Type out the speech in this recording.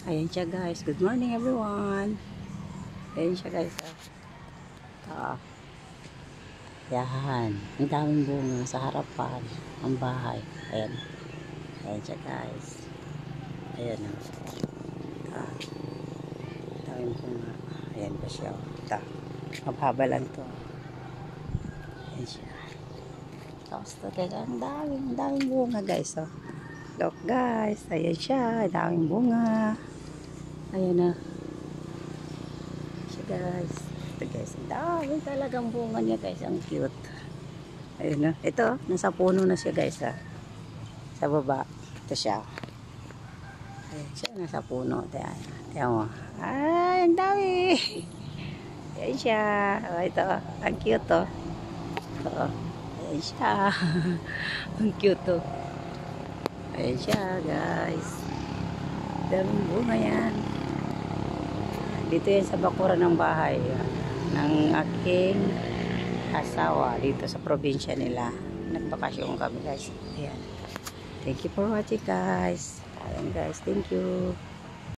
Ayan siya guys. Good morning everyone. Ayan siya guys. Yan. Ang daming bunga sa harapan. Ang bahay. Ayan. Ayan siya guys. Ayan o. Ang daming bunga. Ayan pa siya. Mababa lang to. Ayan siya. Tapos to guys. Ang daming bunga guys. Look guys. Ayan siya. Ang daming bunga. Ayan na. Siya guys. Ito guys. Ang dami talagang bunga niya guys. Ang cute. Ayun na. Ito. Nasa puno na siya guys. Sa baba. Ito siya. Ayan siya. Nasa puno. Tiyan mo. Ay, ang dami. Ayan siya. Ito. Ang cute to. Ito. Ayan siya. Ang cute to. Ayan siya guys. Daming bunga yan. Dito yan sa bakuran ng bahay ng aking asawa dito sa probinsya nila. Nagbakasyon kami guys. Ayan. Thank you for watching guys. Ayan guys. Thank you.